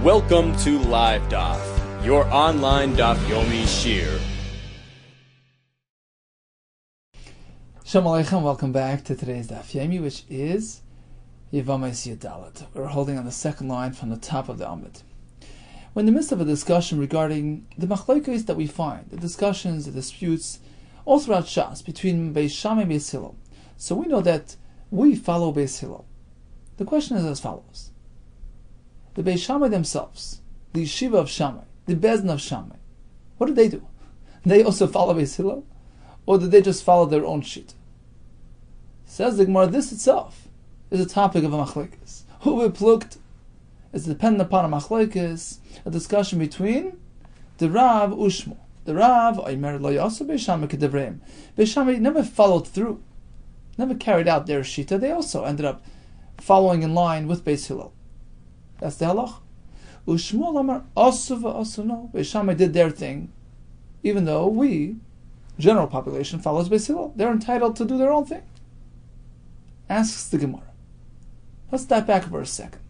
Welcome to Live Daf, your online Daf Yomi Shir. Shalom Aleichem, welcome back to today's Daf Yomi, which is Yevamos Yadalit. We're holding on the second line from the top of the Amud. We're in the midst of a discussion regarding the machlokes that we find, the discussions, the disputes, all throughout Shas, between Beis Shammai and Beis Hillel. So we know that we follow Beis Hillel. The question is as follows. The Beis Shammai themselves, the Yeshiva of Shammai, the Bezdin of Shammai, what did they do? They also follow Beis Hillel? Or did they just follow their own sheet? Says the Gemara, this itself is a topic of a machlokes. Who we plucked is dependent upon a machlokes, a discussion between the Rav Ushmo. The Rav, Omer lo yasu Beis Shammai kedevreim. Beis Shammai never followed through, never carried out their shita. They also ended up following in line with Beis Hillel. That's the halach. Ushmo lamar asu v'asu no. Beis Shammai did their thing, even though we, general population, follows Beis Hillel. They're entitled to do their own thing. Asks the Gemara. Let's step back for a second.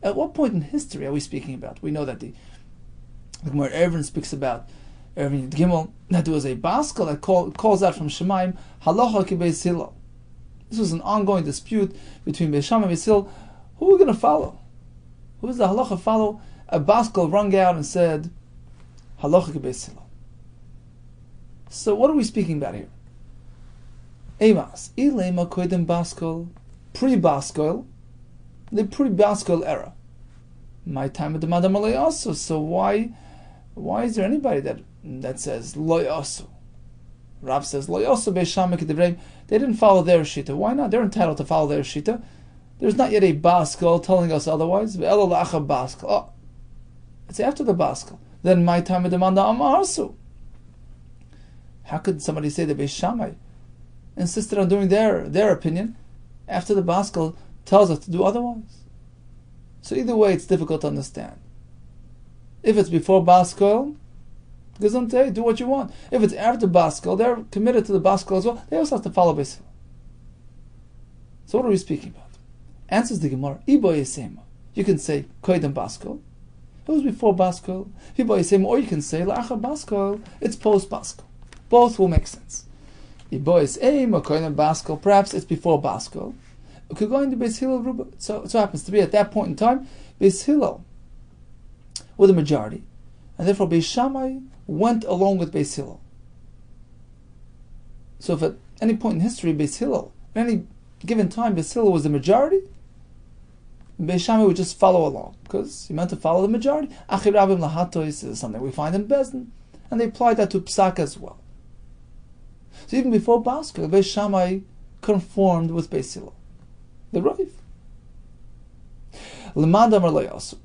At what point in history are we speaking about? We know that the Gemara Erevin speaks about Erevin Gimel, that there was a baskel that calls out from Shemaim, halacha ki Beis Hillel. This was an ongoing dispute between Beis Shammai and Beis Hillel. Who are we going to follow? Who is the halacha follow? A baskel rung out and said, halacha ki Beis Hillel. So what are we speaking about here? Yevamos, ilema koidem baskel, pre-baskel, the pre-baskel era. My time at the Madam lo yasu. So why is there anybody that says lo yasu? Rav says lo yasu Beis Shammai kedevreim. They didn't follow their shita. Why not? They're entitled to follow their shita. There's not yet a baskel telling us otherwise. Ve'elo lacha baskel. Oh, it's after the baskel. Then my time at the Madam amarsu. How could somebody say that Beis Shammai insisted on doing their opinion after the baskel tells us to do otherwise? So either way, it's difficult to understand. If it's before baskel, gesundheit, do what you want. If it's after baskel, they're committed to the baskel as well. They also have to follow Beis Hillel. So what are we speaking about? Answers the Gemara. Ibo yesema. You can say koidem baskel. It was before baskel. Ibo yesema, or you can say la'achar baskel. It's post baskel. Both will make sense. Ibo yesema koidem baskel. Perhaps it's before baskel. It could go into Beis Hillel Ruba. So it happens to be at that point in time, Beis Hillel were the majority, and therefore Beis Shammai went along with Beis Hillel. So if at any point in history Beis Hillel, at any given time Beis Hillel was the majority, Beis Shammai would just follow along, because he meant to follow the majority. Achir Rabim Lahatois is something we find in Bezdin, and they applied that to Psak as well. So even before Baskel, Beis Shammai conformed with Beis Hillel. The Rav. L'madam lo yasu.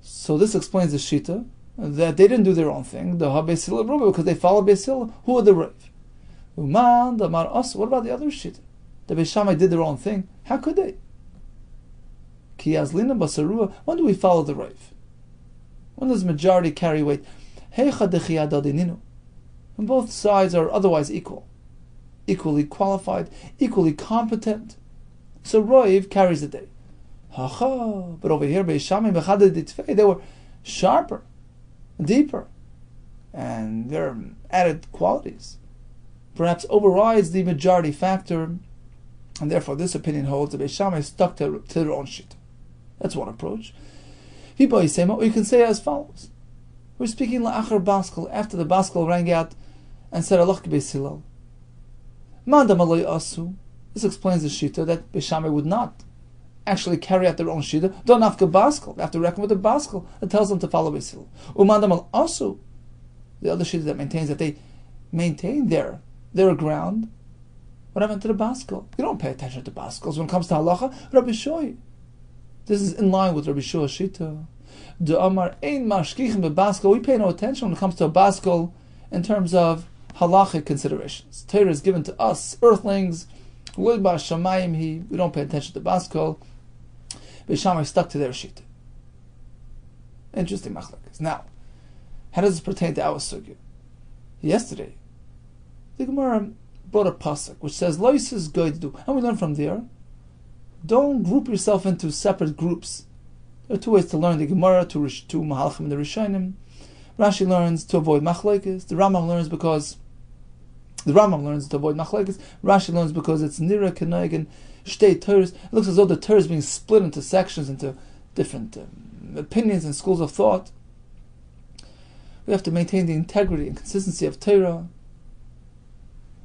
So this explains the shita that they didn't do their own thing. The Beis Hillel because they followed Beis Hillel. Who are the Rav? Uman damar asu. What about the other shita? The Beis Shammai did their own thing. How could they? Ki azlina basarua. When do we follow the Rav? When does majority carry weight? Heicha dechiyad adininu. When both sides are otherwise equal, equally qualified, equally competent. So Rav carries the day. But over here, Beis Shammai, they were sharper, deeper, and their added qualities perhaps overrides the majority factor, and therefore this opinion holds that Beis Shammai stuck to their own shit. That's one approach. Or you can say as follows. We're speaking la'achar baskel, after the baskel rang out and said, Allah ki Beis Hillel. Mandam aloi asu. This explains the shita that Beis Shammai would not actually carry out their own shita. Don't after baskel. They have to reckon with the baskel that tells them to follow Beis Hillel. Umandam al asu. The other shita that maintains that they maintain their ground. What happened to the baskel? You don't pay attention to baskels when it comes to halacha. Rabbi Shoy. This is in line with Rabbi Shoy's shita. The Amar ein mashkichim bebaskel. We pay no attention when it comes to a baskel in terms of halachic considerations. Torah is given to us, earthlings. We don't pay attention to baskel. Beis Shammai stuck to their shita. Interesting machlokes. Now, how does this pertain to our sugya? Yesterday, the Gemara brought a pasuk which says lois is going to do, and we learn from there. Don't group yourself into separate groups There are two ways to learn the Gemara, two Mahalchim and the Rishonim. Rashi learns to avoid machlokes. The Rambam learns to avoid machlokes. Rashi learns because it's nira keneg and shtei Torahs. It looks as though the Torah is being split into sections, into different opinions and schools of thought. We have to maintain the integrity and consistency of Torah,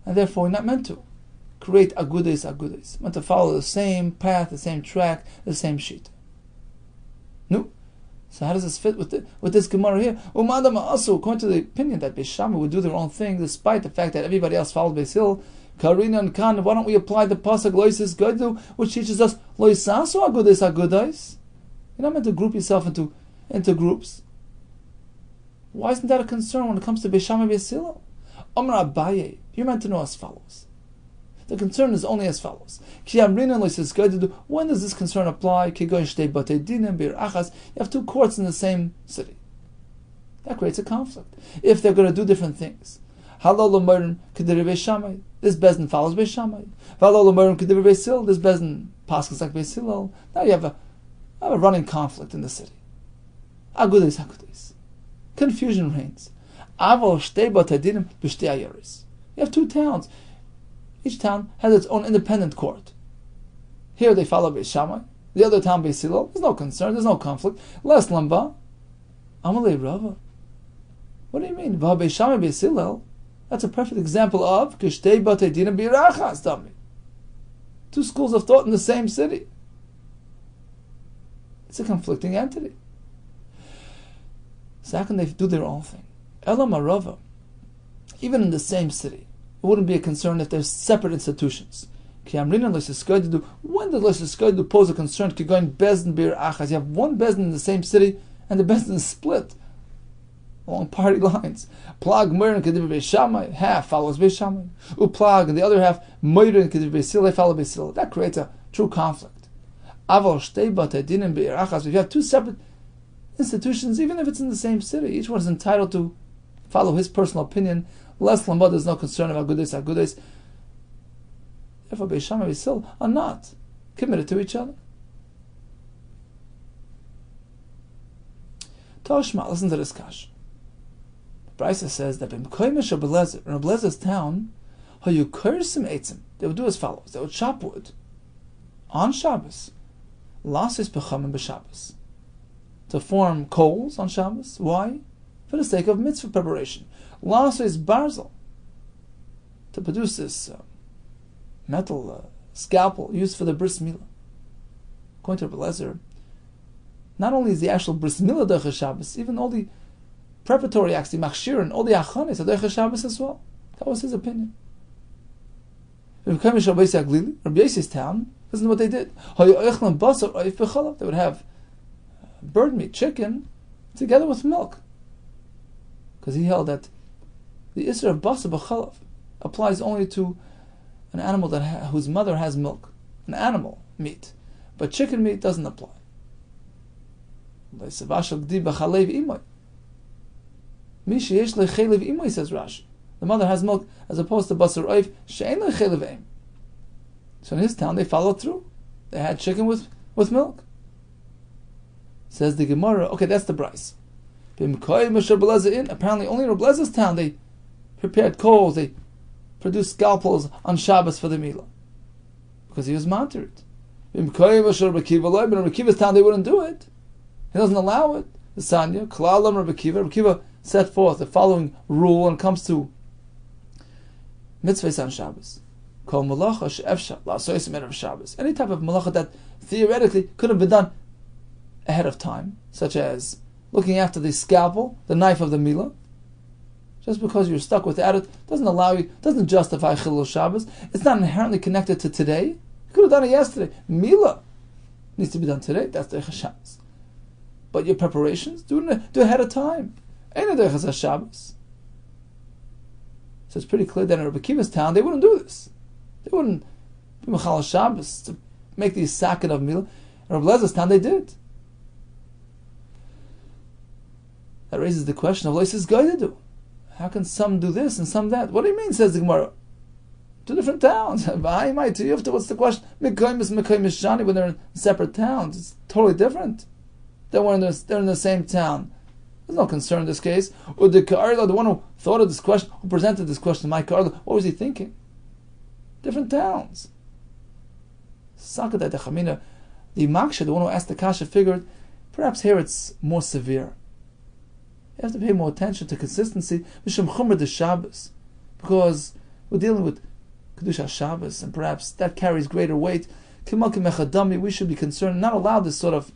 and therefore we're not meant to create agudes. We're meant to follow the same path, the same track, the same sheet. No. So how does this fit with this Gemara here? Umadam also, according to the opinion that Beis Shammai would do their own thing, despite the fact that everybody else followed Beis Hillel, Karina and Khan, why don't we apply the pasuk Loisis Godu, which teaches us Loisasu Agudais? You're not meant to group yourself into groups. Why isn't that a concern when it comes to Beis Shammai Beis Hillel? Amar Abaye, you're meant to know as follows. The concern is only as follows. When does this concern apply? You have two courts in the same city. That creates a conflict. If they're going to do different things. This Bezdin follows Beis Shammai. This Bezdin passes like Beis Hillel. Now you have a running conflict in the city. Confusion reigns. You have two towns. Each town has its own independent court. Here they follow Beis Shammai. The other town, Beis Hillel. There's no concern. There's no conflict. Less lamba. Amalei Rava. What do you mean? Va Beis Shammai Beis Hillel. That's a perfect example of Kishtei Batei Dinim Birachas Dami. Two schools of thought in the same city. It's a conflicting entity. So how can they do their own thing? Elam Arava. Even in the same city, it wouldn't be a concern if there's separate institutions. When did Leis pose a concern? You have one Bezdin in the same city, and the Bezdin is split along party lines. Plag Moirin Kediv Beis Shammai, half follows Beis Shammai. Uplag, and the other half Moirin Kediv Beis Hillel, follow Beis Hillel. That creates a true conflict. If you have two separate institutions, even if it's in the same city, each one is entitled to follow his personal opinion. Less lamba, there's no concern of agudes. Therefore, Beis Shammai and Beis Hillel are not committed to each other. Toshma, listen to this kash. Brisa says that in Rebelezer's town, they would do as follows: they would chop wood on Shabbos, lasis bechamim b'Shabbos, to form coals on Shabbos. Why? For the sake of mitzvah preparation. Lasis barzel, to produce this metal scalpel used for the bris milah. According to Rebelezer, not only is the actual bris milah derech Shabbos, even all the preparatory acts, the machshir and all the achanis are derech Shabbos as well. That was his opinion. Rabbi Yosef's town, listen to what they did. They would have bird meat, chicken, together with milk, because he held that the Isra of Basar B'Chalav applies only to an animal whose mother has milk, an animal meat, but chicken meat doesn't apply. Says Rashi. The mother has milk as opposed to Basar Oif, She'ein Lechelev Eim. So in his town they followed through. They had chicken with milk. Says the Gemara, okay, that's the Bryce. Apparently only in Rebelezer's town they prepared coals, they produced scalpels on Shabbos for the Milah, because he was monitored. But in Rekiva's town they wouldn't do it. He doesn't allow it. The Sanya, Klalam Rekiva set forth the following rule when it comes to mitzvahs on Shabbos. Kol malacha she'efshar la'asois of Shabbos. Any type of malacha that theoretically could have been done ahead of time, such as looking after the scalpel, the knife of the Milah. Just because you're stuck without it doesn't justify Chilul Shabbos. It's not inherently connected to today. You could have done it yesterday. Milah needs to be done today. That's the Shabbos. But your preparations, do ahead of time. Ain't a Shabbos. So it's pretty clear that in Rabbi Kiva's town they wouldn't do this. They wouldn't be Mechal Shabbos to make these sacket of Milah. In Rabbi Lezer's town they did. That raises the question of what is going to do? How can some do this and some that? What do you mean, says the Gemara? Two different towns. What's the question? When they're in separate towns, it's totally different. they're in the same town. There's no concern in this case. Or the one who thought of this question, who presented this question, my Karla, what was he thinking? Different towns. The Maksha, the one who asked the Kasha, figured perhaps here it's more severe. You have to pay more attention to consistency. Mishum Chumra de Shabbos, because we're dealing with Kedusha Shabbos, and perhaps that carries greater weight. We should be concerned and not allow this sort of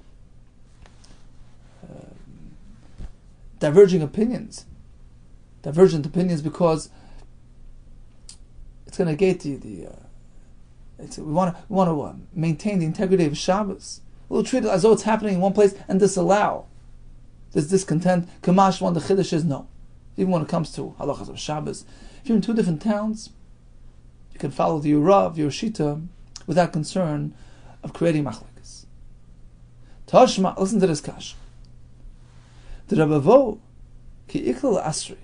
divergent opinions, because it's going to negate we want to maintain the integrity of Shabbos. We'll treat it as though it's happening in one place and disallow this discontent. Kamash, one the chiddush is no. Even when it comes to halachas of Shabbos, if you're in two different towns, you can follow the Rav, your Shita, without concern of creating machlekes. Tashma, listen to this kash. The Rabbi Yehuda ki ikla asri.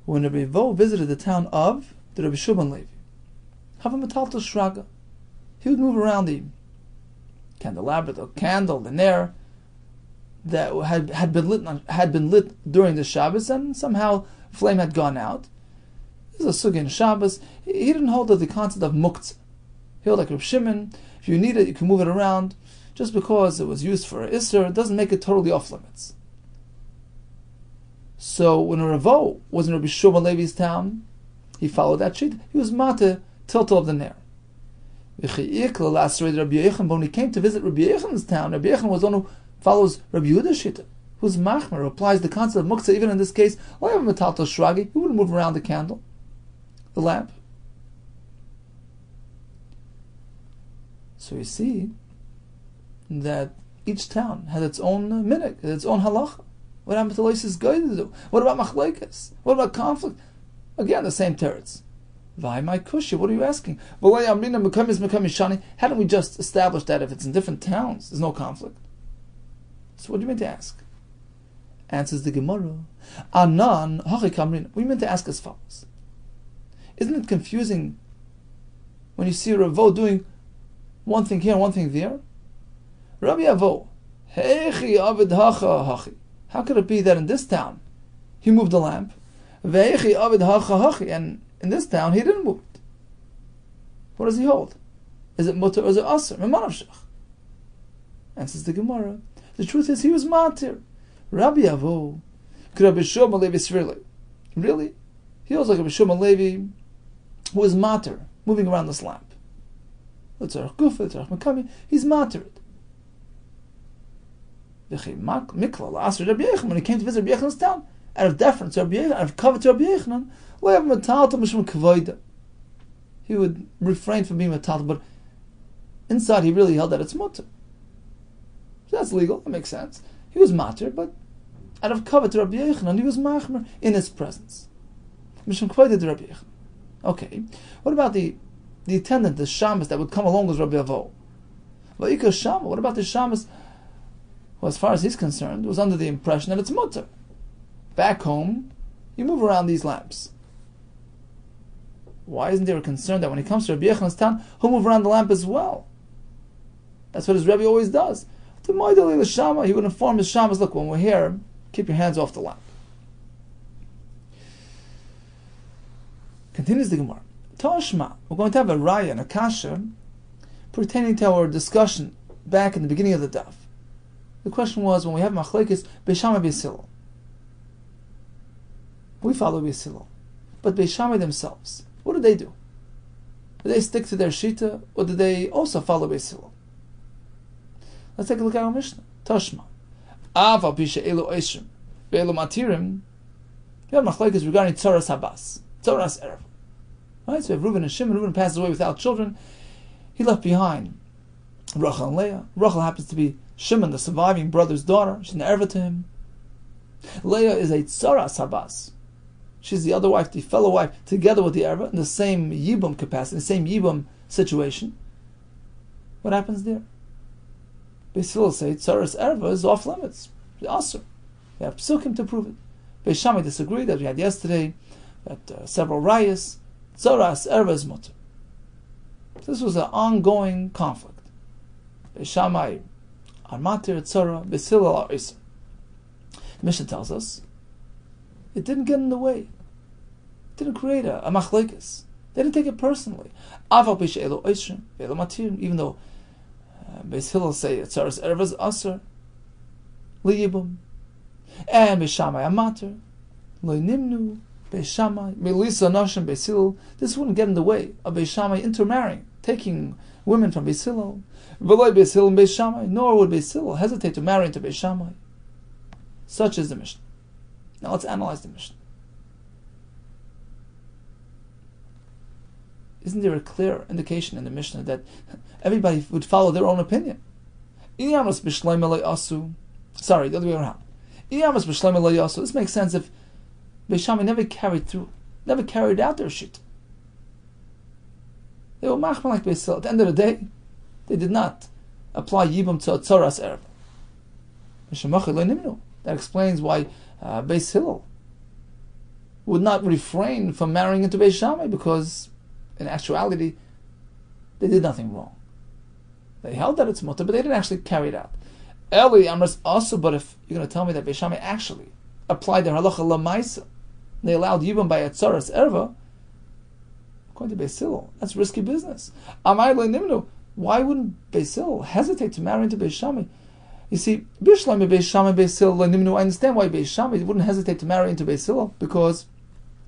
When Rabbi Yehuda visited the town of the Rabbi Shimon Levi, Havametalto Shraga, he would move around the candelabra, the candle, the nair that had been lit during the Shabbos, and somehow flame had gone out. This is a sugya in Shabbos. He didn't hold to the concept of muktzah. He held like Reb Shimon. If you need it, you can move it around. Just because it was used for Isser, it doesn't make it totally off limits. So when a Ravo was in Rabbi Shimon Levi's town, he followed that sheet. He was mate tiltal of the nair. When he came to visit Rabbi Yechon's town, Rabbi Yechon was the one who follows Rabbi Yehuda's shita, who's machmer, who applies the concept of muktzah. Even in this case, he wouldn't move around the candle, the lamp. So you see that each town has its own minhag, its own halacha. What happened to Loisis Goy to do? What about machlekes? What about conflict? Again, the same teretz. Vay my kushi, what are you asking? Hadn't we just established that if it's in different towns, there's no conflict? So what do you mean to ask? Answers the Gemara. Anan hachi kamrin. We meant to ask as follows. Isn't it confusing when you see a Ravo doing one thing here and one thing there? Rabbi Avo, hechi avid hacha hachi. How could it be that in this town he moved the lamp, vechi avid hacha hachi, and in this town he didn't move it? What does he hold? Is it mutter or is it aser? Answers the Gemara. The truth is he was matir. Rabbi Avo, Rabbi Shimon Levi Svirli. Really? He was like Rabbi Shimon Levi, who was matir, moving around this lamp. He's matir it. When he came to visit Rabbi Yechon's town, out of deference to Rabbi Yechon, out of covet to Rabbi Yechonon, he would refrain from being metaltal, but inside he really held that it's mutter. So that's legal, that makes sense. He was matir, but out of covet to Rabbi Yechonon, he was machmer in his presence. Okay, what about the attendant, the shamas that would come along with Rabbi Avo? What about the shamas? Well, as far as he's concerned, was under the impression that it's mutter. Back home, you move around these lamps. Why isn't there a concern that when he comes to Rabbi Yechon's town, he'll move around the lamp as well? That's what his Rebbe always does. He would inform his shamas, look, when we're here, keep your hands off the lamp. Continues the Gemara. Toshma, we're going to have a raya and a kasha pertaining to our discussion back in the beginning of the daf. The question was, when we have machlekes, Beishamai Beisilo. We follow Beisilo. But Beishamai themselves, what do they do? Do they stick to their shita, or do they also follow Beisilo? Let's take a look at our Mishnah. Tashma. Ava Pisha Elu Eishrim. Ve'elu Matirim. You have machlekes regarding Tzoras Habas. Tzoras Erev. Right? So we have Reuben and Shimon. Reuben passes away without children. He left behind Rachel and Leah. Rachel happens to be Shimon, the surviving brother's daughter. She's an erva to him. Leah is a tzaras habas. She's the other wife, the fellow wife, together with the erva in the same yibum capacity, the same yibum situation. What happens there? Beis Hillel say tzaras erva is off limits. The asur. We have psukim to prove it. Beis Shammai disagreed, as we had yesterday, that several rayas. Tzaras erva is mutter. This was an ongoing conflict. Beis Shammai are matir, tzara, Beis Hillel are iser. The Mishnah tells us it didn't get in the way. It didn't create a machlekes. They didn't take it personally. Even though Beis Hillel say tzaras erev is aser liyibum, and Beis Shammai amater loynimnu Beis Shammai melisa nashim Beis Hillel. This wouldn't get in the way of Beis Shammai intermarrying, taking women from Beis Hillel. V'loy Beis Hillel and Beis Shammai, nor would Beis Hillel hesitate to marry into Beis Shammai. Such is the Mishnah. Now let's analyze the Mishnah. Isn't there a clear indication in the Mishnah that everybody would follow their own opinion? Sorry, the other way around. This makes sense if Beis Shammai never carried out their shit. They were machman like Beis Hillel. At the end of the day, they did not apply yibum to a tzoras erev. That explains why Beis Hillel would not refrain from marrying into Beis Shammai, because in actuality they did nothing wrong. They held that it's mutter, but they didn't actually carry it out. Eli Amras also, but if you're going to tell me that Beis Shammai actually applied their halacha lamaisa, they allowed yibum by a tzoras erva, according to Beis Hillel, that's risky business. Amai le'nimnu, why wouldn't Beis Hillel hesitate to marry into Beis Shammai? You see, Bishlam Beis Shammai Beis Hillel le'nimnu, I understand why Beis Shammai wouldn't hesitate to marry into Beis Hillel, because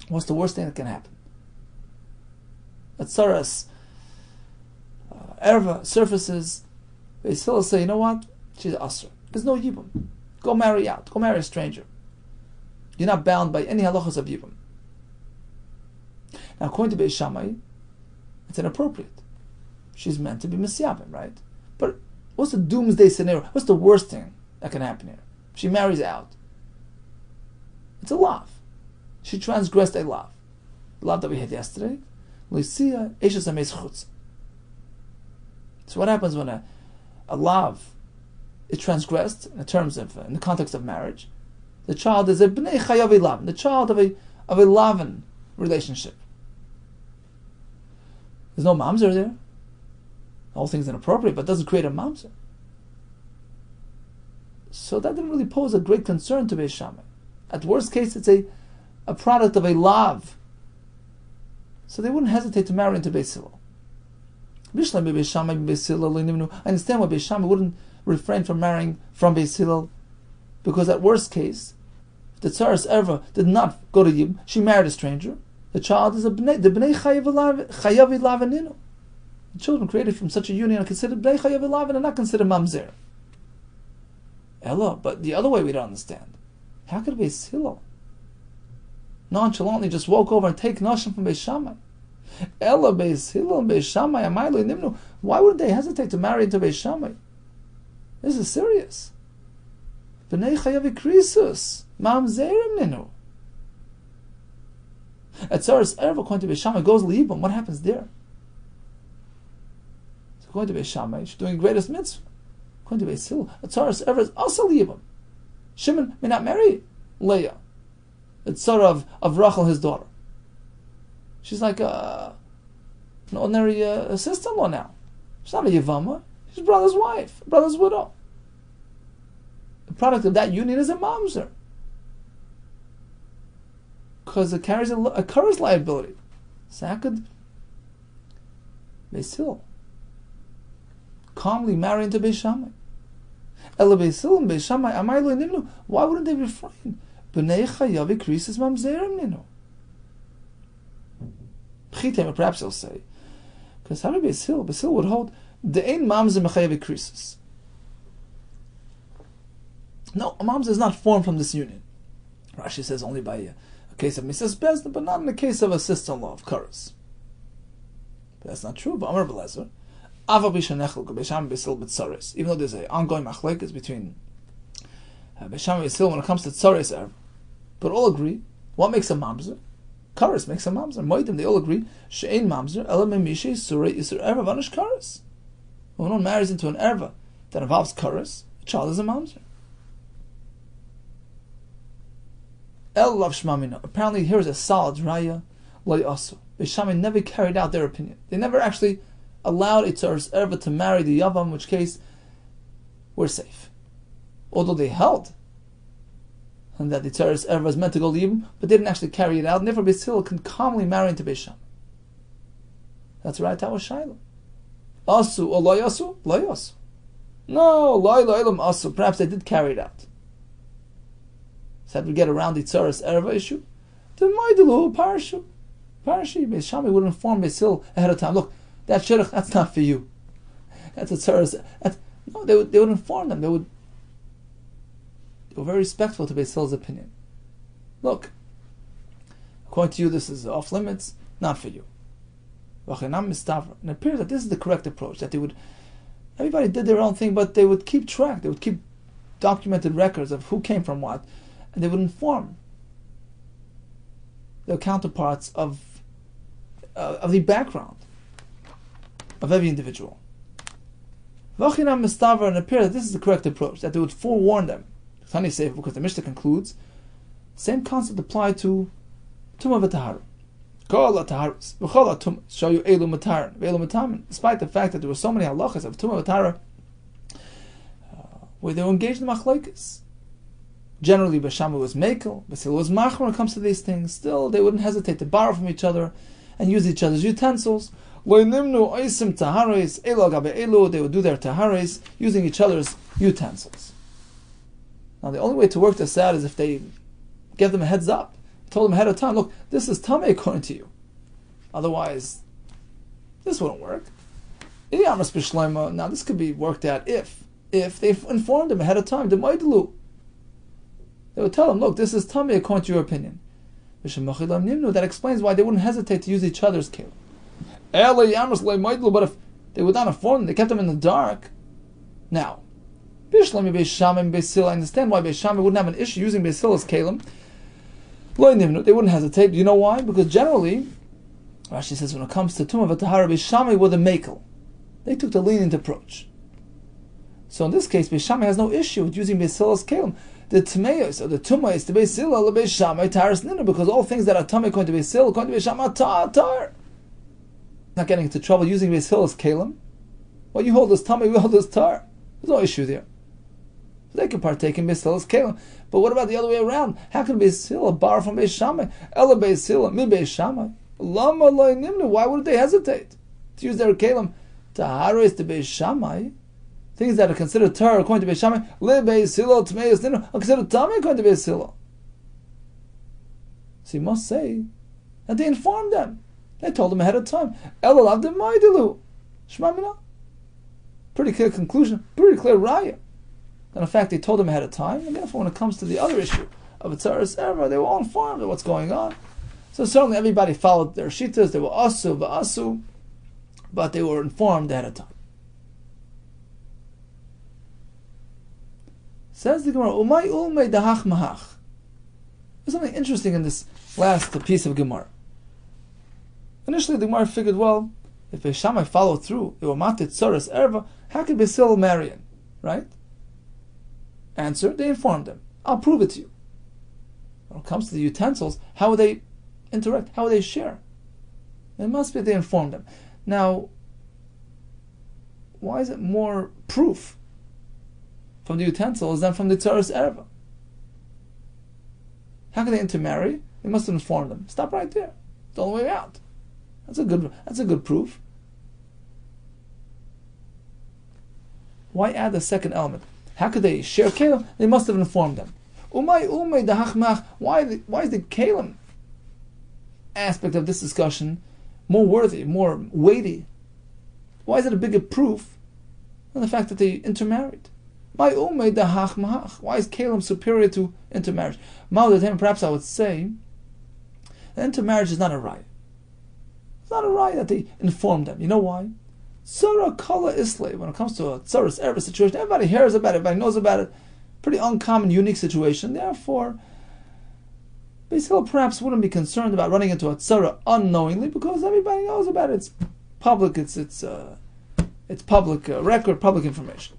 what's the worst thing that can happen? A tzaras erva surfaces. Beis Hillel say, you know what? She's asr. There's no yibum. Go marry out. Go marry a stranger. You're not bound by any halachas of yibum. Now, according to Beis Shammai, it's inappropriate. She's meant to be misyabim, right? But what's the doomsday scenario? What's the worst thing that can happen here? She marries out. It's a lav. She transgressed a lav. The lav that we had yesterday. So what happens when a lav is transgressed in the context of marriage? The child is a bnei chayav lav, the child of a lavan relationship. There's no mamzer there. The whole thing's inappropriate, but it doesn't create a mamzer. So that didn't really pose a great concern to Beis Shammai. At worst case, it's a product of a lav. So they wouldn't hesitate to marry into Beis Hillel. I understand why Beis Shammai wouldn't refrain from marrying from Beis Hillel, because at worst case, if the tzaras erva did not go to Yib, she married a stranger. The child is the bnei chayav lavaninu. The children created from such a union are considered bnei chayav lavan and not considered mamzer. Ella, but the other way we don't understand. How could Beis Hillel nonchalantly just walk over and take nashim from Beis Shammai? Ella Beis Hillel and Beis Shammai amaylo nimnu. Why wouldn't they hesitate to marry into Beis Shammai? This is serious. Bnei chayav krisus mamzerim ninu. At tzaras erva, according to Beis Shammai, goes liyibum. What happens there? So according to Beis Shammai, she's doing the greatest mitzvah. According to Beis Hillel, at tzaras erva is also liyibum. Shimon may not marry Leah. It's sort of Rachel, his daughter. She's like an ordinary sister-in-law now. She's not a Yevamos. She's brother's wife, brother's widow. The product of that union is a mamzer, because it carries a curse liability. So how could Beis Hillel calmly marry into Beis Shammai? Ela Beis Hillel and Beis Shammai amaylo nimnu. Why wouldn't they refrain? Bnei chayav krisis mamzerim ninu. Perhaps he'll say, because how did Beis Hillel would hold the ein mamzer mechayav krisis. No, a mamzer is not formed from this union. Rashi says only by a case of Mrs. Bezdin, but not in the case of a sister-in-law of Karas. But that's not true. But Amar Belezer, even though there's an ongoing machlekes between Beis Shammai and Beis Hillel when it comes to tzares erv, but all agree, what makes a mamzer? Karas makes a mamzer. Moedim, they all agree, she'ein mamzer ela memishe surei isur erva vanish karas. When one marries into an erva that involves karas, the child is a mamzer. El lav shmamina. Apparently, here is a solid raya loy asu. Beis Shammai never carried out their opinion. They never actually allowed a tzaras erva to marry the yavam, in which case we're safe. Although they held and that the Tzaras Erva was meant to go leave him, but didn't actually carry it out, and therefore Beis Hillel can calmly marry into Beis Shammai. That's right, that was Shiloh. Asu or lo yasu? Lo yasu. No, lo ilam asu. Perhaps they did carry it out. So that we get around the Tzaras Erva issue. The Maidalu Parashu. Parashi, Beis Shammai would inform Beis Hillel ahead of time. Look, that shidduch, that's not for you. That's a Tzaras. No, they would inform them. They were very respectful to Beis Hillel's opinion. Look, according to you, this is off limits, not for you. And it appears that this is the correct approach, that everybody did their own thing, but they would keep track, they would keep documented records of who came from what, and they would inform their counterparts of the background of every individual. And it appears that this is the correct approach, that they would forewarn them. Funny safe, because the Mishnah concludes, same concept applied to Tumah v'Taharu. Despite the fact that there were so many halachas of Tumah v'Tahara where they were engaged in machlokes. Generally, Beis Shammai was mekel, Beis Hillel was machmer when it comes to these things. Still, they wouldn't hesitate to borrow from each other and use each other's utensils. They would do their tahares using each other's utensils. Now, the only way to work this out is if they give them a heads up. Told them ahead of time, look, this is tamei according to you. Otherwise, this wouldn't work. Now, this could be worked out if they informed them ahead of time. They would tell them, look, this is tamei according to your opinion. That explains why they wouldn't hesitate to use each other's kelim. But if they would not inform them, they kept them in the dark. Now, I understand why Beis Shammai wouldn't have an issue using Beis Hillel's kelim. They wouldn't hesitate. You know why? Because generally, Rashi says when it comes to Tumah v'Tahara, Beis Shammai were the mekel. They took the lenient approach. So in this case, Beis Shammai has no issue with using Beis Hillel's kelim. The Tmeos, or the Tumah, to Beis Hillel, Beis Shammai, Taharas Nina, because all things that are Tamei according to Beis Hillel, according to Beis Shammai, Tar. Not getting into trouble using Beis Hillel's kelim. Well, you hold this Tamei, we hold this Tar. There's no issue there. So they can partake in Beis Hillel's kelim. But what about the other way around? How can Beis Hillel borrow from Beis Shammai? Ela Beis Hillel, mi Beis Shammai. Lama lo nimnu. Why would they hesitate to use their kelim? Taharis to Beis Shammai. Things that are considered Torah according to Beis Shammai, le Beis Hillel, Tmeis Ninu, are considered Tamei according to Beis Hillel. So you must say that they informed them. They told them ahead of time. Elalav de Maidilu. Shema Mina. Pretty clear conclusion, pretty clear raya. And in fact, they told them ahead of time, and therefore when it comes to the other issue of a Tzaras Erva, they were all informed of what's going on. So certainly everybody followed their shittas, they were asu v'asu, but they were informed ahead of time. Says the Gemara, Umay ulmei dahach mahach. There's something interesting in this last piece of Gemara. Initially the Gemara figured, well, if Beis Shammai followed through, they were matit Tzaras Erva, how could Beis Hillel marry him? Right? Answer, they informed them. I'll prove it to you. When it comes to the utensils, how would they interact? How would they share? It must be they informed them. Now, why is it more proof from the utensils than from the Tzaras Erva? How can they intermarry? They must have informed them. Stop right there. It's the only way out. That's a good proof. Why add the second element? How could they share kelim? They must have informed them. Why is the kelim aspect of this discussion more worthy, more weighty? Why is it a bigger proof than the fact that they intermarried? Why is kelim superior to intermarriage? Perhaps I would say that intermarriage is not a right. It's not a right that they informed them. You know why? Surah Kala Islay, when it comes to a Tzaras Erva situation, everybody hears about it, everybody knows about it. Pretty uncommon, unique situation. Therefore, Beis Hillel perhaps wouldn't be concerned about running into a tzara unknowingly because everybody knows about it. It's public, it's public record, public information.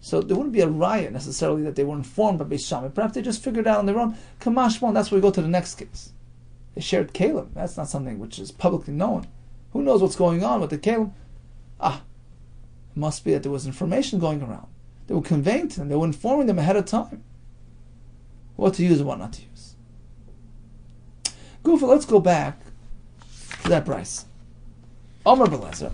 So there wouldn't be a riot necessarily that they were informed by Beis Shammai. Perhaps they just figured out on their own. Kamashmon, that's where we go to the next case. They shared kelim. That's not something which is publicly known. Who knows what's going on with the kelim? It must be that there was information going around. They were conveying to them, they were informing them ahead of time what to use and what not to use. Gufa, let's go back to that Bryce. Omer Belezer.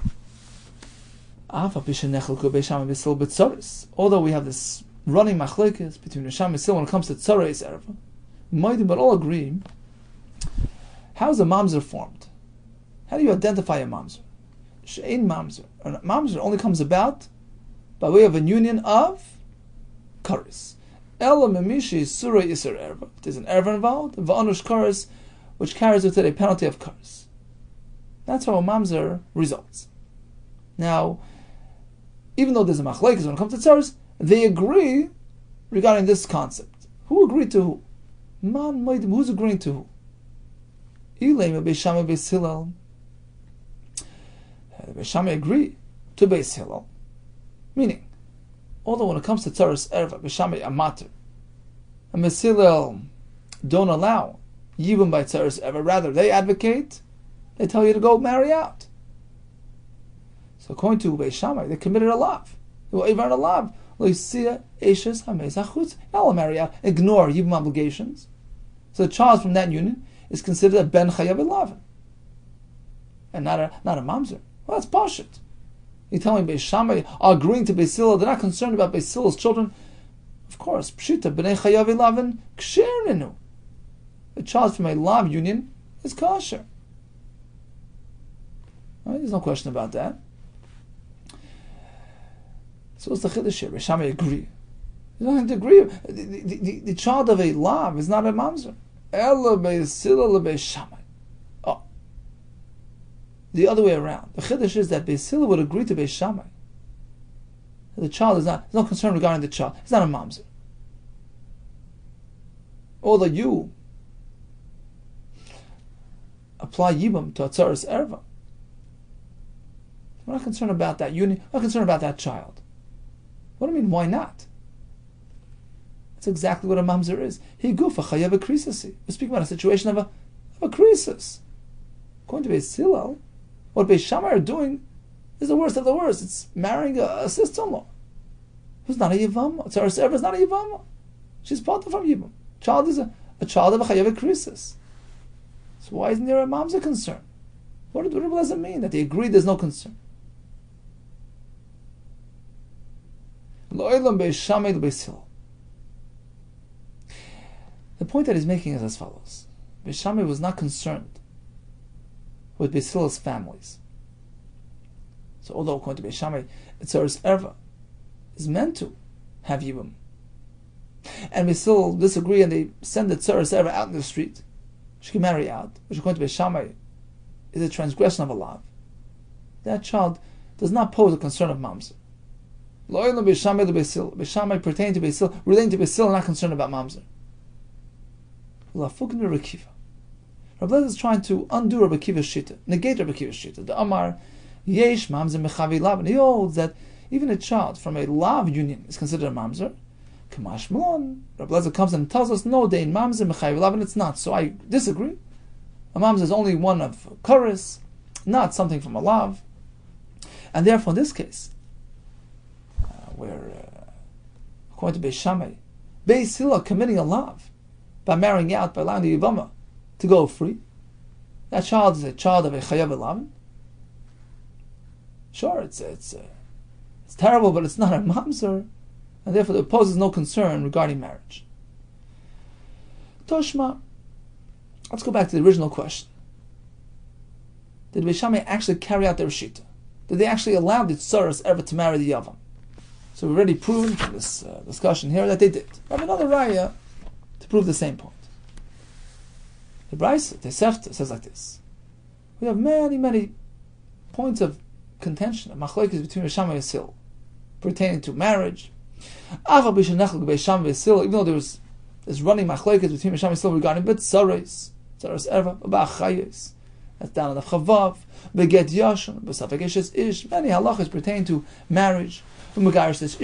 Although we have this running machlekes between Risham and Sil when it comes to Tzoreis Erva, but all agree, how is a mamzer formed? How do you identify a mamzer? She'ein mamzer. A mamzer only comes about by way of a union of karis. Ela memishi surah iser erva. There's an erva involved, va'anush karis, which carries with it a penalty of karis. That's how a mamzer results. Now, even though there's a machlekes when it comes to tzaros, they agree regarding this concept. Who agreed to who? Who's agreeing to who? Ilay Beis Shammai Beis Hillel. The Beis Shammai agree to Beis Hillel. Meaning, although when it comes to tzaros erva, Beis Shammai amater, and Beis Hillel don't allow yibum by tzaros erva, rather they advocate, they tell you to go marry out. So according to Beis Shammai, they committed a lav. They were even a lav. Not marry out. Ignore yibum obligations. So the child from that union is considered a ben chayav elavin, and not a mamzer. Well, that's pashut. You're telling me Beis Shammai are agreeing to Beis Hillel, they're not concerned about Beis Hillel's children. Of course, pshita b'nei chayav elavin ksher. The child from a lav union is kosher. Right? There's no question about that. So what's the chiddush here? Beis Shammai agree. There's nothing to agree. The child of a lav is not a mamzer. Ela Beis Hillel Beis Shammai. Oh, the other way around. The chiddush is that Beis Hillel would agree to Beis Shammai. The child is not. There's no concern regarding the child. It's not a mamzer. Although you apply yibum to a tzaros erva, we're not concerned about that union. We're not concerned about that child. What do you mean? Why not? That's exactly what a mamzer is. He gufa chayav a krisasi. We're speaking about a situation of a krisis. According to Beis Hillel, what Beis Shammai are doing is the worst of the worst. It's marrying a sister-in-law who's not a yevamo. Tzaros erva is not a yevamo. She's part from yibum. Child is a child of a chayav a krisis. So why isn't there a mamzer concern? What does it mean that they agree there's no concern? Lo'elam Beis Shammai Beis Hillel. The point that he's making is as follows. Beis Shammai was not concerned with Beis Hillel's families. So although according to Beis Shammai, tzaros erva is meant to have yibum, and Beis Hillel disagree and they send the tzaros erva out in the street, she can marry out, which according to Beis Shammai is a transgression of a law. That child does not pose a concern of mamzer. Lo'elam Beis Shammai Beis Hillel. Beis Shammai pertaining to Beis Hillel, relating to Beis Hillel, not concerned about mamzer. Lafukn Rabbi Kiva. Rabbi Lezer is trying to undo Rabbi Kiva's shita, negate Rabbi Kiva's shita. The Amar Yesh Mamzer Mechavi Lav. He holds that even a child from a lav union is considered a mamzer. Kamash Malon. Rabbi Lezer comes and tells us, no, Dein Mamzer Mechavi Lav, and it's not. So I disagree. A mamzer is only one of karis, not something from a lav. And therefore, in this case, where according to Beis Shammai, Beis Hillel committing a lav by marrying out, by allowing the Yevama to go free, that child is a child of a chayav elavin. Sure, it's terrible, but it's not a mamzer, and therefore it poses no concern regarding marriage. Toshma, let's go back to the original question. Did Beis Shammai actually carry out their shita? Did they actually allow the tzaros erva to marry the yavam? So we've already proven from this discussion here that they did. I have another raya to prove the same point. The Bryce, the Sefta, says like this. We have many points of contention, machlokes between Beis Shammai and Beis Hillel, pertaining to marriage. Even though there was this running machlokes between Beis Shammai and Beis Hillel regarding tzaros erva, b'achayos. That's down on the Chavav, beget yashon, b'safek eshes ish. Many halachas pertain to marriage. For instance,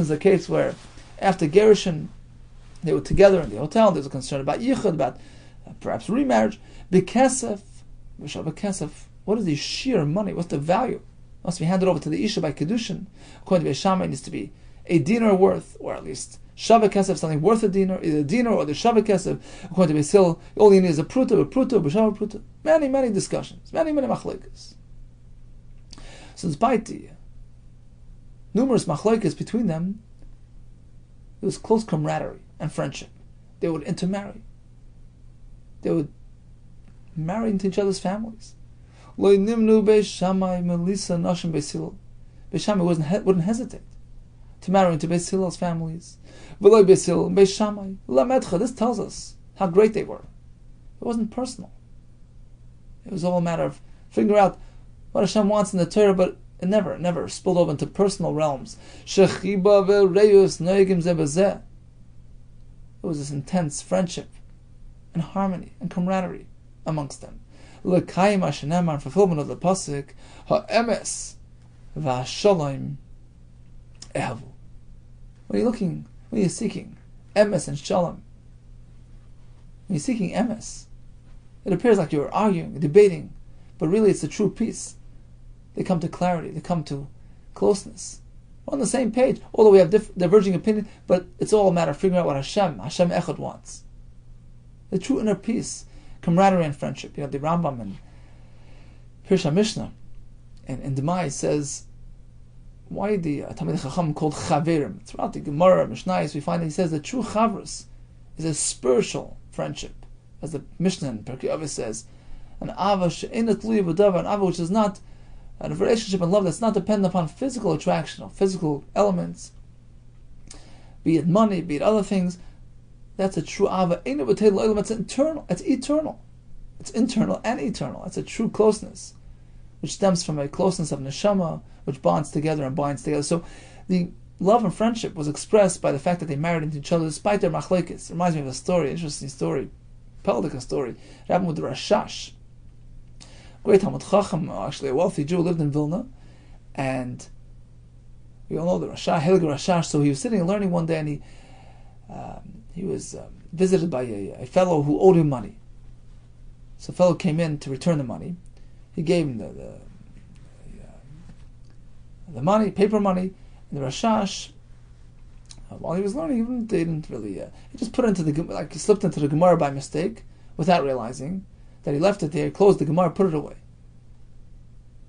the case where after Gerushin they were together in the hotel, there's a concern about yichud, about perhaps remarriage. Bekesef, what What is the sheer money? What's the value? It must be handed over to the Isha by Kedushin. According to Beis Shammai, it needs to be a dinar worth, or at least Shavah Kesef, something worth a dinar, either a dinar or the Shavah Kesef. According to Beis Hillel, all you need is a pruta, b'shavah pruta. Many discussions, many machlokes. So despite the numerous machlokes between them, there was close camaraderie and friendship. They would intermarry. They would marry into each other's families. Lo nimnu Beis Shammai melisa nashim Beis Hillel. Beis Shammai wouldn't hesitate to marry into Beis Hillel's families. V'lo Beis Hillel Beis Shammai lamedcha. This tells us how great they were. It wasn't personal. It was all a matter of figuring out what Hashem wants in the Torah, but it never spilled over into personal realms. Shechiba ve'reyus noegim zeh b'zeh. It was this intense friendship and harmony and camaraderie amongst them. L'kayim hashenemar, fulfillment of the pasuk, ha'emes v'hashalom ehavu. When you're seeking emes and shalom, when you're seeking emes, it appears like you're arguing, debating, but really it's the true peace. They come to clarity, they come to closeness. We're on the same page, although we have diverging opinions, but it's all a matter of figuring out what Hashem Echad wants. The true inner peace, camaraderie and friendship. The Rambam in Pirsha Mishnah in Demai says, why the Talmidei Chacham called Chaverim? Throughout the Gemara, Mishnayos, we find that he says the true Chavrus is a spiritual friendship. As the Mishnah in Pirkei Avos says, an Ava she'eina tluya b'davar, an Ava which is not a relationship and love that's not dependent upon physical attraction or physical elements, be it money, be it other things. That's a true Ava. It's internal. It's eternal. It's internal and eternal. It's a true closeness, which stems from a closeness of neshama, which bonds together and binds together. So the love and friendship was expressed by the fact that they married into each other despite their machlekes. It reminds me of a story, interesting story, Peldica story. It happened with the Rashash. Great Talmud Chacham, actually a wealthy Jew, lived in Vilna, and we all know the Rashash, Helig Rashash. So he was sitting and learning one day, and he was visited by a fellow who owed him money. So the fellow came in to return the money. He gave him the money, paper money, and the Rashash, while he was learning, he didn't really. He just put it into he slipped into the Gemara by mistake, without realizing that he left it there, closed the Gemara, put it away.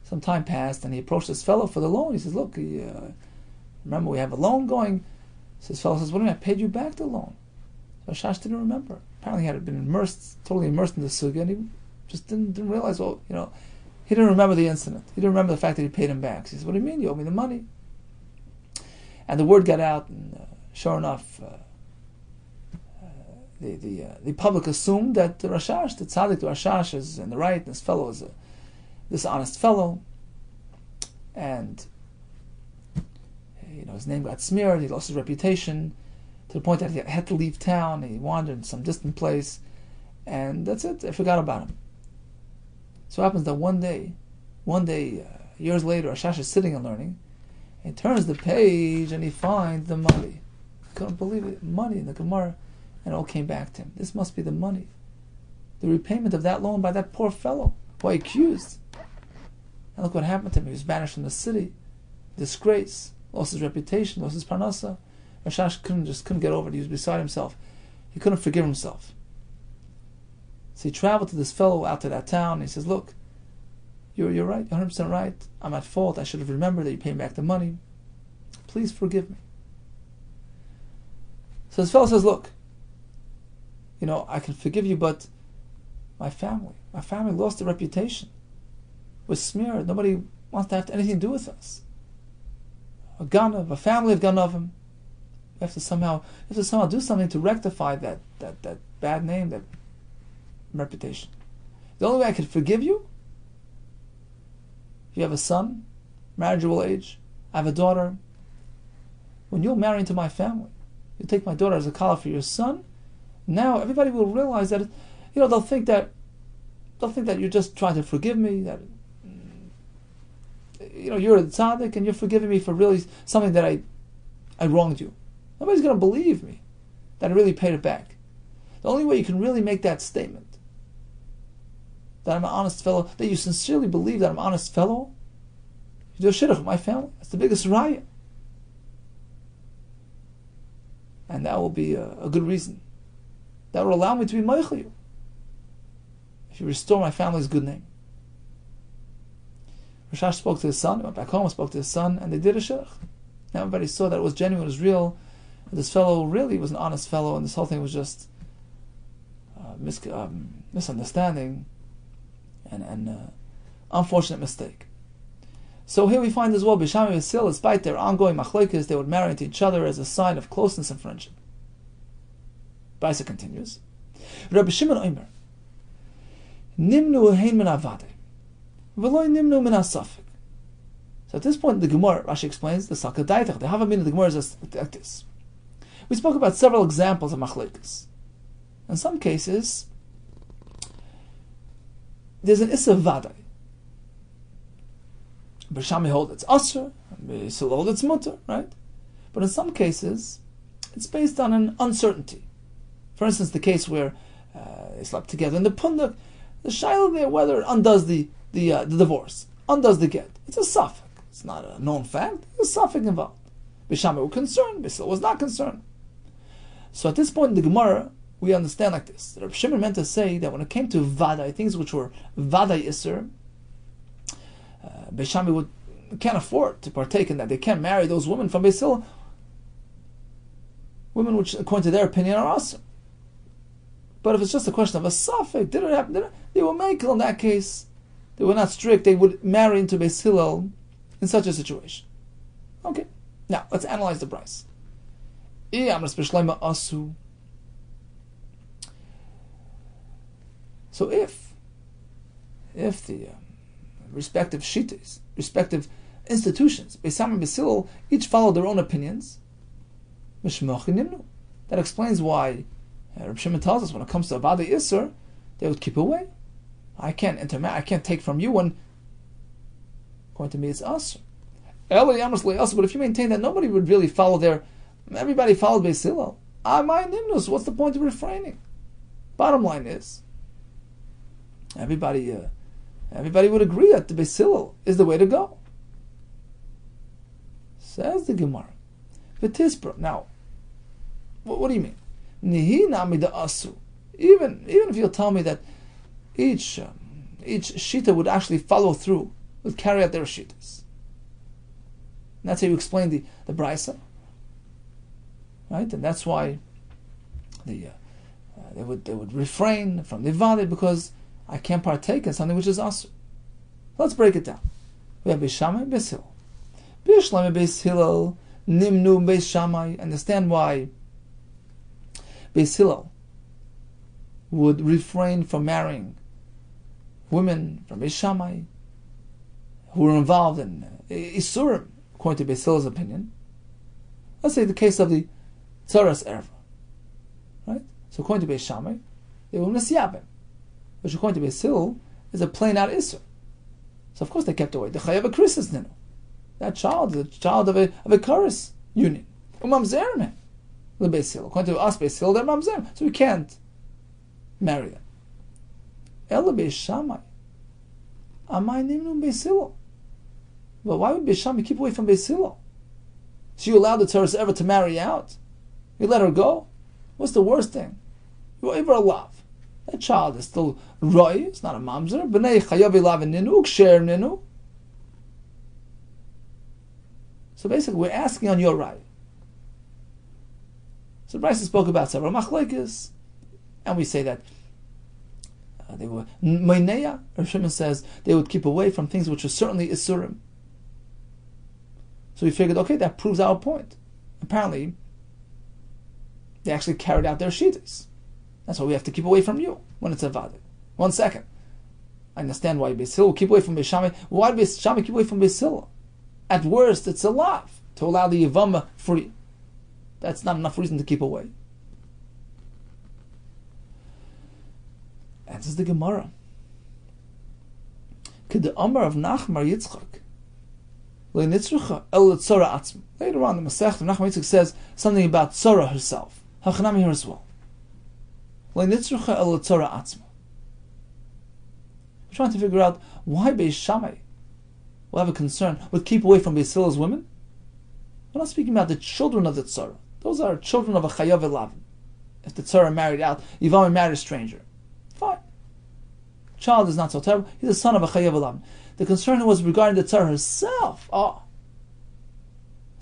Some time passed, and he approached this fellow for the loan. He says, "Look, remember we have a loan going." So this fellow says, "What do you mean? I paid you back the loan." So Rashash didn't remember. Apparently, he had been totally immersed in the sugya, and he just didn't realize. Well, he didn't remember the incident. He didn't remember the fact that he paid him back. So he says, "What do you mean? You owe me the money?" And the word got out, and sure enough, the public assumed that the Rashash, the tzaddik, the Rashash is in the right, and this fellow is a dishonest fellow, and his name got smeared. He lost his reputation to the point that he had to leave town. He wandered in some distant place, and that's it. They forgot about him. So it happens that one day, years later, Rashash is sitting and learning. He turns the page and he finds the money. I couldn't believe it. Money in the Gemara. And it all came back to him. This must be the money. The repayment of that loan by that poor fellow who I accused. And look what happened to him. He was banished from the city. Disgrace. Lost his reputation. Lost his parnasa. Rashash couldn't get over it. He was beside himself. He couldn't forgive himself. So he traveled to this fellow out to that town. And he says, "Look, you're right. You're 100% right. I'm at fault. I should have remembered that you paid me back the money. Please forgive me." So this fellow says, "Look, I can forgive you, but my family lost their reputation. We're smeared. Nobody wants to have anything to do with us. A family of Ganavim. We have to somehow do something to rectify that bad name, that reputation. The only way I can forgive you, if you have a son, marriageable age, I have a daughter, when you'll marry into my family, you take my daughter as a kala for your son, now everybody will realize that, they'll think that you're just trying to forgive me, that, you're a tzaddik and you're forgiving me for really something that I wronged you. Nobody's going to believe me that I really paid it back. The only way you can really make that statement that I'm an honest fellow, that you sincerely believe that I'm an honest fellow, you do a shidduch with my family. That's the biggest raya. And that will be a good reason. That will allow me to be meichel you. If you restore my family's good name. Rashash spoke to his son, he went back home, spoke to his son, and they did a shidduch. Now everybody saw that it was genuine, it was real. This fellow really was an honest fellow, and this whole thing was just misunderstanding and unfortunate mistake. So here we find as well, Bisham and Basil, despite their ongoing machlokes, they would marry into each other as a sign of closeness and friendship. Baisa continues. Rabbi Shimon Omer, Nimnu hein min avade, v'loi nimnu min asafik. So at this point, the Gemara, Rashi explains, the Sakha Daitach, the Havamina of the Gemara is like this. We spoke about several examples of machlokes. In some cases, there's an Issa Vadai. B'Shami holds it's Asr, B'Yisrael holds it's Mutter, right? But in some cases, it's based on an uncertainty. For instance, the case where they slept together in the Pundak, the Shaila there, whether it undoes the divorce, undoes the get. It's a suffix. It's not a known fact. There's a suffix involved. B'Shami was concerned, B'Yisrael was not concerned. So at this point in the Gemara, we understand like this. Rabbi Shimon meant to say that when it came to Vadai, things which were Vadai Isser, Beis Shammai can't afford to partake in that. They can't marry those women from Beis Hillel. Women which, according to their opinion, are awesome. But if it's just a question of a suffix, did it happen? They were Michael in that case. They were not strict. They would marry into Beis Hillel in such a situation. Okay. Now, let's analyze the price. So if the respective shittas, respective institutions, Beisam and Basil, each follow their own opinions, that explains why Rabbi Shimon tells us when it comes to Avada Isser, they would keep away. I can't take from you when, according to me, it's us. But if you maintain that nobody would really follow everybody followed Beis Hillel, my nimnus, what's the point of refraining? Bottom line is, everybody would agree that the Beis Hillel is the way to go. Says the Gemara. V'tispra. Now, what do you mean? Nihi namida asu. Even if you'll tell me that each shita would actually follow through, would carry out their shitas. And that's how you explain the brisa, right? And that's why they would refrain from the vade, because I can't partake in something which is asur. Let's break it down. We have Beis Shammai, Beis Hillel. Bishlam Beis Hillel, Nimnu Beis Shammai. Understand why Beis Hillel would refrain from marrying women from Beis Shammai who were involved in Isurim, according to Beis Hillel's opinion. Let's say the case of the Tzoras Erva, right? So according to Beis Shammai, they were Nesiyabim, which according to Beis Hillel is a plain out Isur. So of course they kept away. The Chayav a Krisis Ninu. That child is a child of a Karis union. Umamzerim the Beis Hillel. According to us, Beis Hillel, they're Mamzerim. So we can't marry them. Ela Beis Shammai. Amai Nimnu Beis Hillel. But why would Beis Shammai keep away from Beis Hillel? So you allowed the Tzoras Erva to marry out? You let her go? What's the worst thing? You ever love. That child is still Roy, it's not a Mamzer. B'nei Chayav Elav Ninu, Ksher Ninu. So basically, we're asking on your right. So Bryce spoke about several machlokes, and we say that they were Meineya. Rav Shimon says they would keep away from things which are certainly Isurim. So we figured, okay, that proves our point. Apparently, they actually carried out their shittas. That's why we have to keep away from you when it's a vadah. 1 second. I understand why Beis Hillel will keep away from Beis Shammai. Why did Beis Shammai keep away from Beis Hillel? At worst, it's a lav to allow the Yevama free. That's not enough reason to keep away. Answers the Gemara. Could the Amar of Nachmar Yitzchak later on, the Masech of Nachmar Yitzchak says something about Tzora herself. Hachanami here as well. We're trying to figure out why Beis Shammai will have a concern, would keep away from Beis Hillel's women. We're not speaking about the children of the tzara. Those are children of a chayav elavin. If the tzara married out, Yevamos married a stranger. Fine. Child is not so terrible. He's the son of a chayav elavin. The concern was regarding the tzara herself.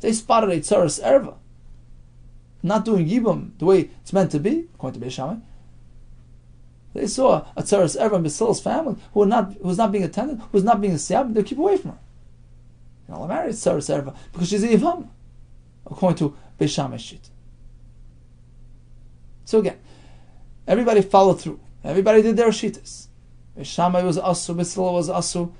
They spotted a tzaras erva, not doing yibum the way it's meant to be, according to Beis Shammai. They saw a tzaras erva in Beis Hillel's family who was not being attended, who was not being a siyab, they keep away from her. I'll marry a tzaras erva because she's a Yevamos, according to Beis Shammai's sheet. So again, everybody followed through. Everybody did their shittas. Beis Shammai was asu, Beis Hillel was asu,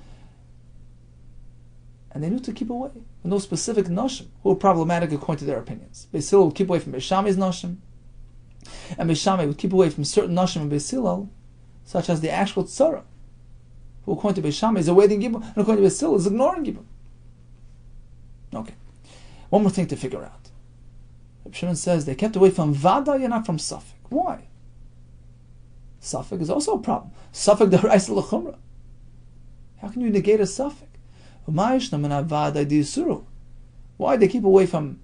and they knew to keep away. No specific noshim who were problematic according to their opinions. Beis Hillel would keep away from Beis Shammai's noshim, and Beis Shammai would keep away from certain noshim in Beis Hillel, such as the actual tzara, who according to Beis Shammai is awaiting gibum, and according to Beis Hillel is ignoring gibum. Okay, one more thing to figure out. Rabbi Shimon says they kept away from Vaday and not from Safek. Why? Safek is also a problem. Safek d'oraisa l'chumra. How can you negate a Safek? Why they keep away from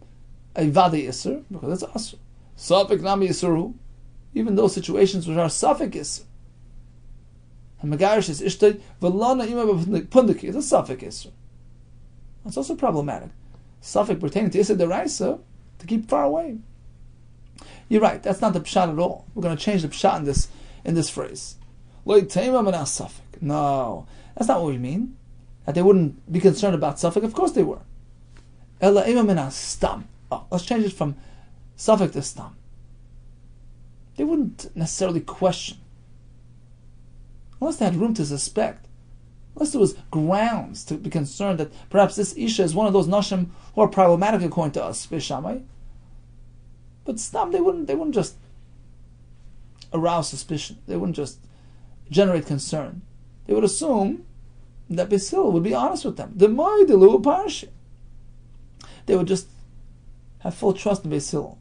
a Vaday Isser? Because it's Asur. Safek nami Yisuru. Even those situations which are Safek Isser. And Megarish is Ishtay, Velana ima b'pundiki. It's a Safek Isser. That's also problematic. Safek pertaining to Isser d'oraisa, to keep far away. You're right, that's not the pshat at all. We're going to change the pshat in this phrase. No, that's not what we mean. That they wouldn't be concerned about Safek. Of course they were. Let's change it from Safek to Stam. They wouldn't necessarily question, unless they had room to suspect, unless there was grounds to be concerned that perhaps this Isha is one of those Nashim who are problematic according to us, Beis Shammai. But Stam, they wouldn't just arouse suspicion. They wouldn't just generate concern. They would assume that Beis Hillel would be honest with them. They would just have full trust in Beis Hillel.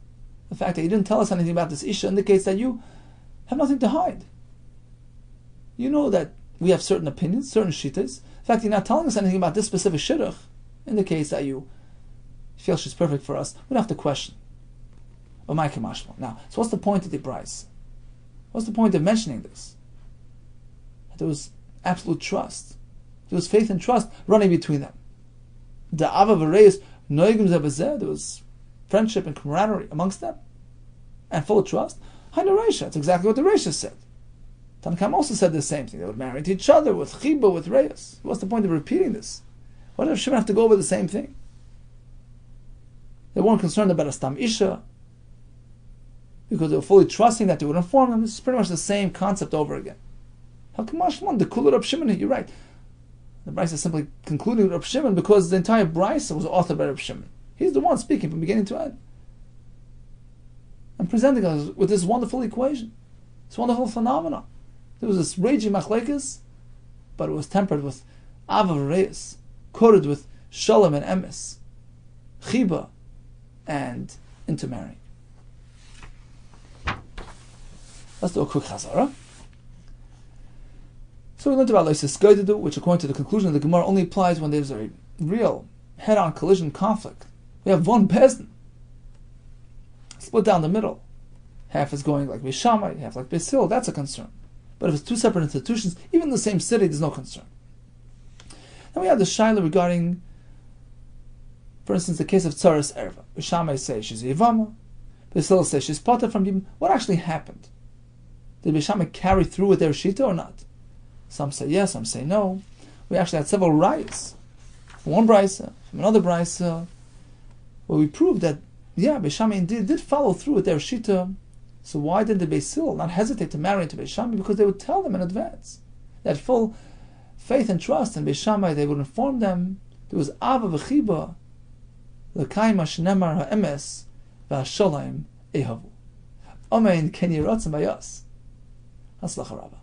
The fact that you didn't tell us anything about this Isha indicates that you have nothing to hide. You know that we have certain opinions, certain shittas. The fact that you're not telling us anything about this specific shidduch indicates that you feel she's perfect for us. We don't have to question. Now, so what's the point of the price? What's the point of mentioning this? That there was absolute trust. There was faith and trust running between them. There was friendship and camaraderie amongst them, and full of trust. That's exactly what the Reisha said. Tanakam also said the same thing. They would marry to each other with chiba, with reyes. What's the point of repeating this? Why does Shimon have to go over the same thing? They weren't concerned about a stam isha because they were fully trusting that they would inform them. This is pretty much the same concept over again. How come the kulur Rab Shimon? You're right. The Brisa is simply concluding with Rab Shimon because the entire Brisa was authored by Rab Shimon. He's the one speaking from beginning to end and presenting us with this wonderful equation, this wonderful phenomenon. There was this raging machlekes, but it was tempered with avav reis, coated with shalom and emes, chiba, and intermarrying. Let's do a quick chazara. So we learned about Leisis Goidedu, which according to the conclusion of the Gemara only applies when there's a real head-on collision conflict. We have one Bezdin, split down the middle. Half is going like Beis Shammai, half like Beis Hillel. That's a concern. But if it's two separate institutions, even in the same city, there's no concern. Then we have the shaila regarding, for instance, the case of Tzaras Erva. Beis Shammai says she's a Yevamos, Beis Hillel says she's potter from Yibum. What actually happened? Did Beis Shammai carry through with their shita or not? Some say yes, some say no. We actually had several rayas from one brisa, from another brisa, where we proved that, Beis Shammai indeed did follow through with their shita. So why did the Beis Hillel not hesitate to marry into Beis Shammai? Because they would tell them in advance. They had full faith and trust in Beis Shammai. They would inform them. There was Ava v'chiba, l'kayma shnemar ha'emes, v'hasholayim ehavu. Amen ken yiratzim bayas. Haslacha Rabbah.